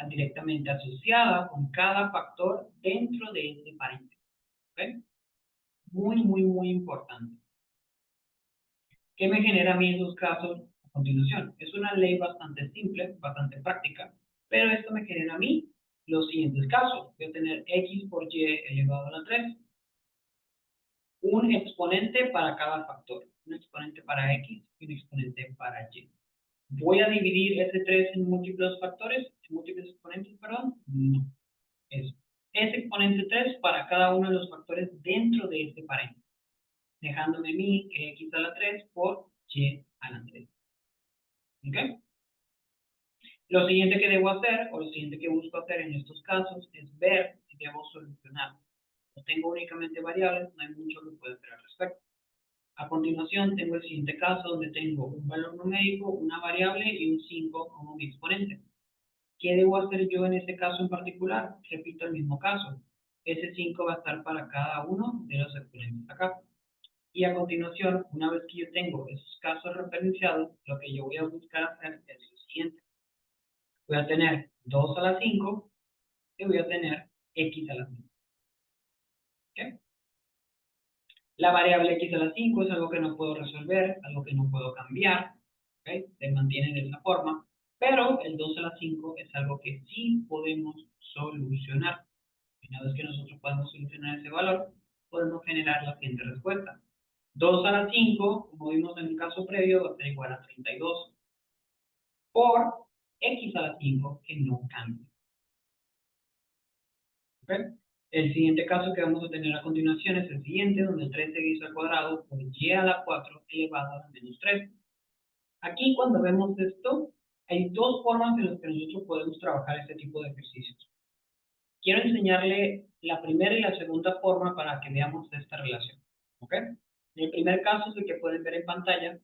directamente asociada con cada factor dentro de ese paréntesis. ¿Ok? Muy, muy, muy importante. ¿Qué me genera a mí esos casos a continuación? Es una ley bastante simple, bastante práctica, pero esto me genera a mí los siguientes casos. Voy a tener x por y elevado a la 3, un exponente para cada factor, un exponente para x y un exponente para y. ¿Voy a dividir ese 3 en múltiples factores, en múltiples exponentes, perdón? No. Es exponente 3 para cada uno de los factores dentro de ese paréntesis, dejándome a mí que x a la 3 por y a la 3. ¿Ok? Lo siguiente que debo hacer, o lo siguiente que busco hacer en estos casos, es ver si debo solucionar. No tengo únicamente variables, no hay mucho que pueda hacer al respecto. A continuación, tengo el siguiente caso donde tengo un valor numérico, una variable y un 5 como mi exponente. ¿Qué debo hacer yo en este caso en particular? Repito el mismo caso. Ese 5 va a estar para cada uno de los exponentes acá. Y a continuación, una vez que yo tengo esos casos referenciados, lo que yo voy a buscar hacer es lo siguiente. Voy a tener 2 a la 5 y voy a tener x a la 5. ¿Okay? La variable x a la 5 es algo que no puedo resolver, algo que no puedo cambiar. ¿Okay? Se mantiene de esa forma. Pero el 2 a la 5 es algo que sí podemos solucionar. Y una vez que nosotros podemos solucionar ese valor, podemos generar la siguiente respuesta. 2 a la 5, como vimos en el caso previo, va a ser igual a 32 por x a la 5, que no cambia. ¿Okay? El siguiente caso que vamos a tener a continuación es el siguiente, donde el 3x al cuadrado por y a la 4 elevado a la menos 3. Aquí, cuando vemos esto, hay dos formas en las que nosotros podemos trabajar este tipo de ejercicios. Quiero enseñarle la primera y la segunda forma para que veamos esta relación. ¿Ok? El primer caso es el que pueden ver en pantalla, en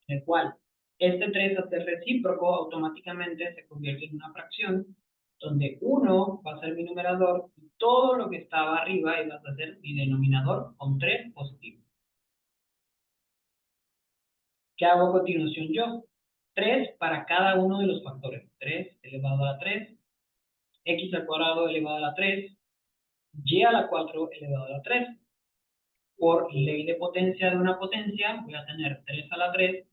el cual este 3 al ser recíproco automáticamente se convierte en una fracción donde 1 va a ser mi numerador y todo lo que estaba arriba va a ser mi denominador con 3 positivo. ¿Qué hago a continuación yo? 3 para cada uno de los factores. 3 elevado a la 3, x al cuadrado elevado a la 3, y a la 4 elevado a la 3. Por ley de potencia de una potencia, voy a tener 3 a la 3,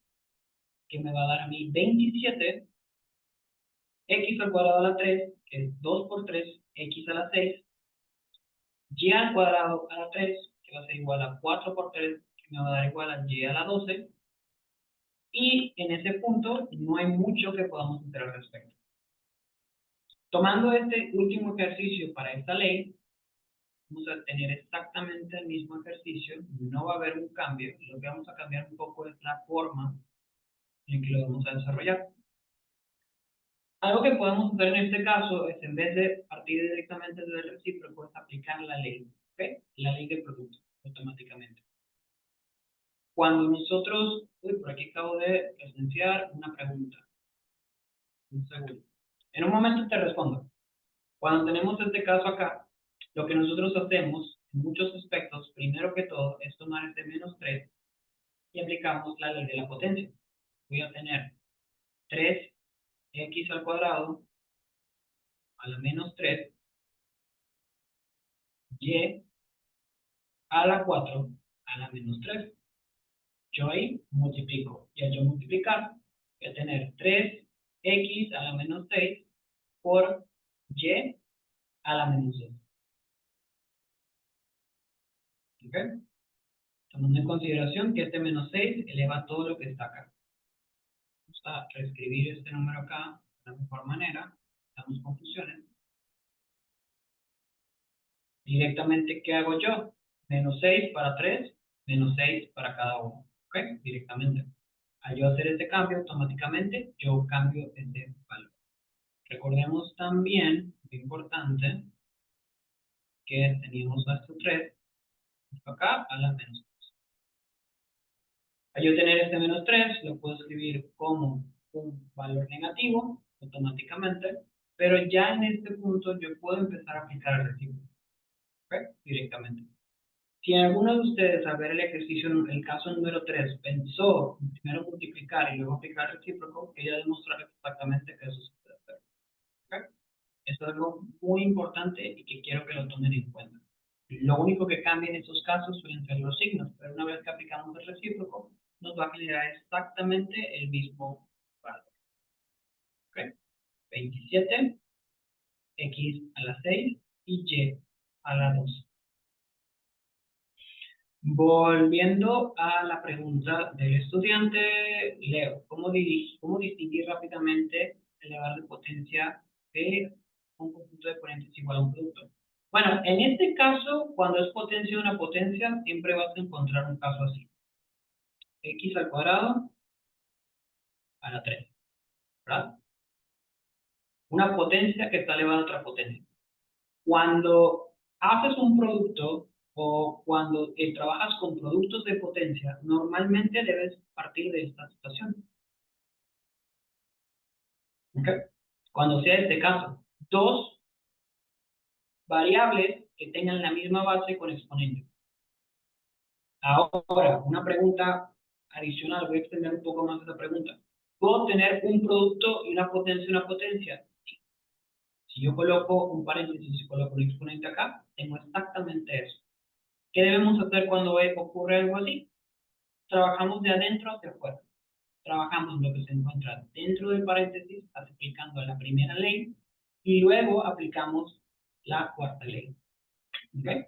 que me va a dar a mí 27, x al cuadrado a la 3, que es 2 por 3, x a la 6, y al cuadrado a la 3, que va a ser igual a 4 por 3, que me va a dar igual a y a la 12, y en ese punto no hay mucho que podamos hacer al respecto. Tomando este último ejercicio para esta ley, vamos a tener exactamente el mismo ejercicio, no va a haber un cambio, lo que vamos a cambiar un poco es la forma en que lo vamos a desarrollar. Algo que podemos hacer en este caso es, en vez de partir directamente del recíproco, es aplicar la ley, ¿ok? La ley de producto, automáticamente. Cuando nosotros, por aquí acabo de presenciar una pregunta. Un segundo. En un momento te respondo. Cuando tenemos este caso acá, lo que nosotros hacemos, en muchos aspectos, primero que todo, es tomar este menos 3 y aplicamos la ley de la potencia. Voy a tener 3x al cuadrado a la menos 3, y a la 4 a la menos 3. Yo ahí multiplico. Y al yo multiplicar, voy a tener 3x a la menos 6 por y a la menos 2. ¿Ok? Tomando en consideración que este menos 6 eleva todo lo que está acá. Vamos a reescribir este número acá de la mejor manera. Damos confusiones. Directamente, ¿qué hago yo? Menos 6 para 3, menos 6 para cada uno. ¿Ok? Directamente. Al yo hacer este cambio, automáticamente yo cambio este valor. Recordemos también, muy importante, que teníamos nuestro 3 acá a la menos 3. Al yo tener este menos 3, lo puedo escribir como un valor negativo automáticamente, pero ya en este punto yo puedo empezar a aplicar el recíproco, ¿ok? Directamente. Si alguno de ustedes al ver el ejercicio, el caso número 3, pensó en primero multiplicar y luego aplicar el recíproco, quería demostrar exactamente que eso se puede hacer, ¿ok? Eso es algo muy importante y que quiero que lo tomen en cuenta. Lo único que cambia en esos casos suelen ser los signos, pero una vez que aplicamos el recíproco, nos va a generar exactamente el mismo valor. ¿Ok? 27, x a la 6 y y a la 2. Volviendo a la pregunta del estudiante, Leo, ¿cómo distinguir rápidamente elevar de potencia de un conjunto de exponentes igual a un producto? Bueno, en este caso, cuando es potencia de una potencia, siempre vas a encontrar un caso así. X al cuadrado a la 3, ¿verdad? Una potencia que está elevada a otra potencia. Cuando haces un producto o cuando trabajas con productos de potencia, normalmente debes partir de esta situación. ¿Okay? Cuando sea este caso, dos variables que tengan la misma base con exponente. Ahora, una pregunta adicional, voy a extender un poco más esa pregunta. ¿Puedo tener un producto y una potencia? Sí. Si yo coloco un paréntesis y coloco un exponente acá, tengo exactamente eso. ¿Qué debemos hacer cuando ocurre algo así? Trabajamos de adentro hacia afuera. Trabajamos lo que se encuentra dentro del paréntesis, aplicando la primera ley, y luego aplicamos la cuarta ley. ¿Okay?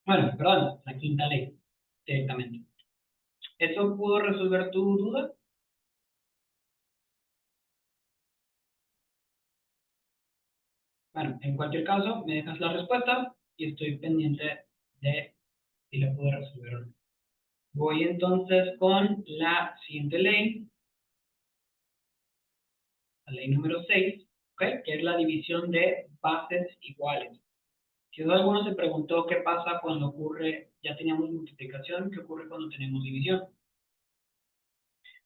Bueno, perdón, la quinta ley, directamente. ¿Eso pudo resolver tu duda? Bueno, en cualquier caso, me dejas la respuesta y estoy pendiente de si la pude resolver o no. Voy entonces con la siguiente ley, la ley número 6, ¿okay? Que es la división de bases iguales. Si alguno se preguntó qué pasa cuando ocurre, ya teníamos multiplicación, ¿qué ocurre cuando tenemos división?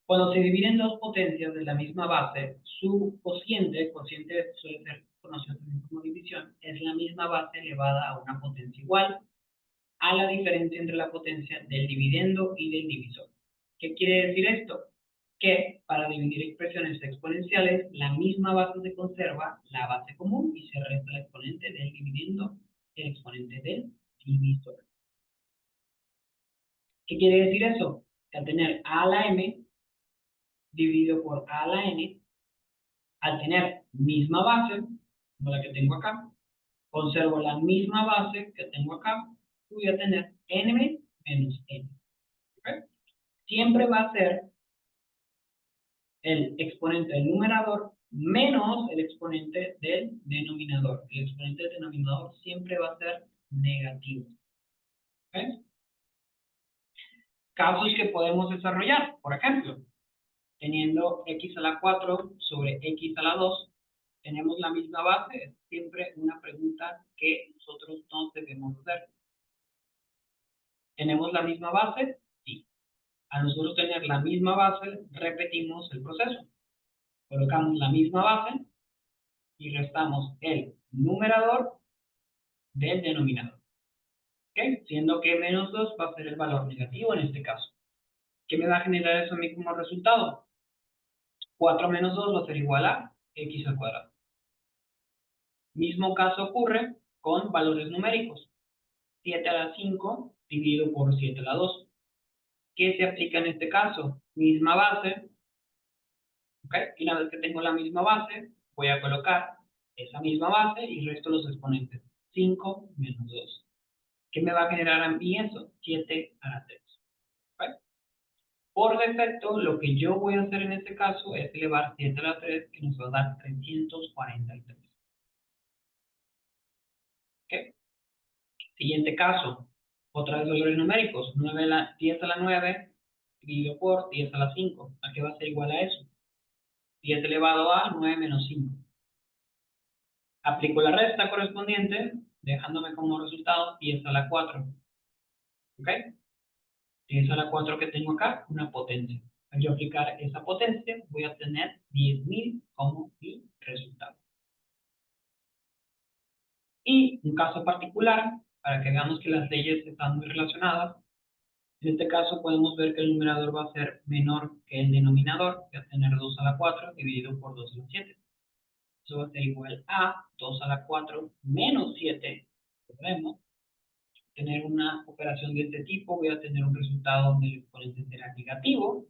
Cuando se dividen dos potencias de la misma base, su cociente suele ser conocido también como división, es la misma base elevada a una potencia igual a la diferencia entre la potencia del dividendo y del divisor. ¿Qué quiere decir esto? Que para dividir expresiones exponenciales, la misma base se conserva, la base común, y se resta el exponente del dividendo y el exponente del divisor. ¿Qué quiere decir eso? Que al tener a a la m dividido por a a la n, al tener misma base, como la que tengo acá, conservo la misma base que tengo acá, voy a tener n menos n. ¿Okay? Siempre va a ser el exponente del numerador menos el exponente del denominador. El exponente del denominador siempre va a ser negativo. ¿Okay? Casos que podemos desarrollar, por ejemplo, teniendo x a la 4 sobre x a la 2, tenemos la misma base, es siempre una pregunta que nosotros no debemos hacer. ¿Tenemos la misma base? Sí. A nosotros tener la misma base, repetimos el proceso. Colocamos la misma base y restamos el numerador del denominador. ¿Ok? Siendo que menos 2 va a ser el valor negativo en este caso. ¿Qué me va a generar eso a mí como resultado? 4 menos 2 va a ser igual a x al cuadrado. Mismo caso ocurre con valores numéricos. 7 a la 5 dividido por 7 a la 2. ¿Qué se aplica en este caso? Misma base. ¿Ok? Y una vez que tengo la misma base, voy a colocar esa misma base y resto los exponentes. 5 menos 2. ¿Qué me va a generar a mí eso? 7 a la 3. ¿Ok? Por defecto, lo que yo voy a hacer en este caso es elevar 7 a la 3, que nos va a dar 343. ¿Ok? Siguiente caso, otra vez valores numéricos, 10 a la 9 dividido por 10 a la 5. ¿A qué va a ser igual a eso? 10 elevado a 9 menos 5. Aplico la resta correspondiente, dejándome como resultado 10 a la 4. ¿Ok? 10 a la 4 que tengo acá, una potencia. Al yo aplicar esa potencia, voy a tener 10.000 como mi resultado. Y un caso particular, para que veamos que las leyes están muy relacionadas, en este caso podemos ver que el numerador va a ser menor que el denominador, que va a tener 2 a la 4 dividido por 2 a la 7. Eso va a ser igual a 2 a la 4 menos 7. Podemos tener una operación de este tipo, voy a tener un resultado donde el exponente será negativo,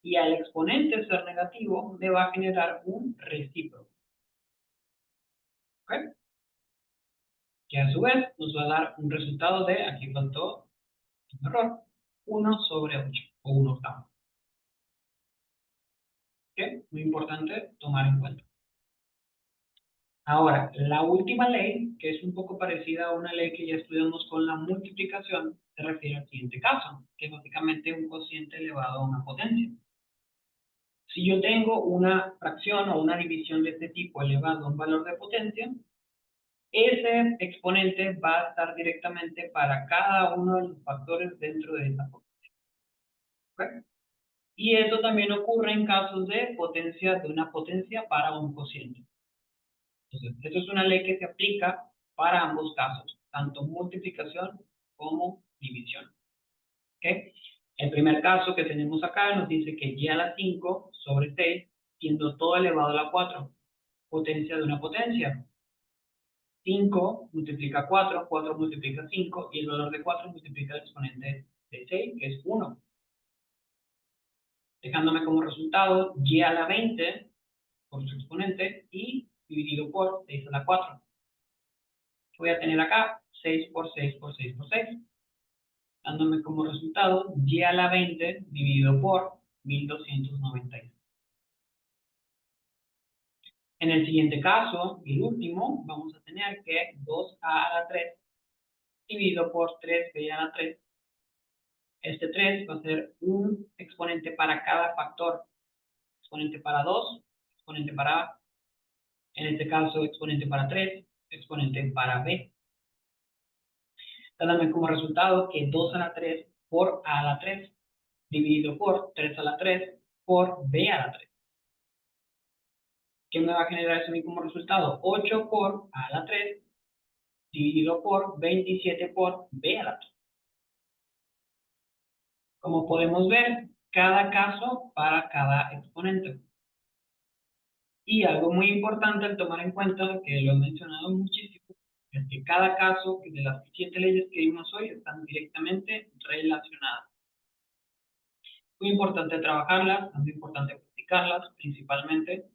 y al exponente ser negativo me va a generar un recíproco. ¿Ok? Que a su vez nos va a dar un resultado de, aquí faltó un error, 1 sobre 8, o 1 octavo. ¿Ok? Muy importante tomar en cuenta. Ahora, la última ley, que es un poco parecida a una ley que ya estudiamos con la multiplicación, se refiere al siguiente caso, que es básicamente un cociente elevado a una potencia. Si yo tengo una fracción o una división de este tipo elevado a un valor de potencia, ese exponente va a estar directamente para cada uno de los factores dentro de esa potencia. ¿Okay? Y eso también ocurre en casos de potencia de una potencia para un cociente. Entonces, esto es una ley que se aplica para ambos casos, tanto multiplicación como división. ¿Okay? El primer caso que tenemos acá nos dice que y a la 5 sobre 6, siendo todo elevado a la 4, potencia de una potencia. 5 multiplica 4, 4 multiplica 5, y el valor de 4 multiplica el exponente de 6, que es 1. Dejándome como resultado y a la 20 por su exponente y dividido por 6 a la 4. Voy a tener acá 6 por 6 por 6 por 6. Dándome como resultado y a la 20 dividido por 1296. En el siguiente caso, y el último, vamos a tener que 2a a la 3 dividido por 3b a la 3. Este 3 va a ser un exponente para cada factor. Exponente para 2, exponente para a. En este caso, exponente para 3, exponente para b. Dándome como resultado que 2 a la 3 por a la 3 dividido por 3 a la 3 por b a la 3. ¿Qué me va a generar eso a mí como resultado? 8 por a la 3 dividido por 27 por b a la 3. Como podemos ver, cada caso para cada exponente. Y algo muy importante al tomar en cuenta, que lo he mencionado muchísimo, es que cada caso de las 7 leyes que vimos hoy están directamente relacionadas. Muy importante trabajarlas, muy importante practicarlas principalmente,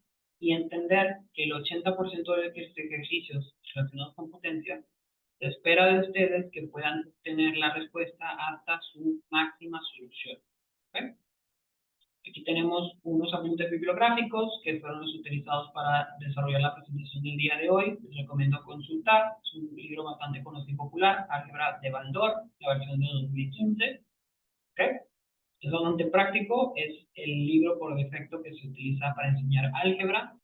y entender que el 80% de estos ejercicios relacionados con potencia se espera de ustedes que puedan obtener la respuesta hasta su máxima solución. ¿Okay? Aquí tenemos unos apuntes bibliográficos que fueron los utilizados para desarrollar la presentación del día de hoy. Les recomiendo consultar. Es un libro bastante conocido y popular, Álgebra de Baldor, la versión de 2015. ¿Okay? Es bastante práctico, es el libro por defecto que se utiliza para enseñar álgebra.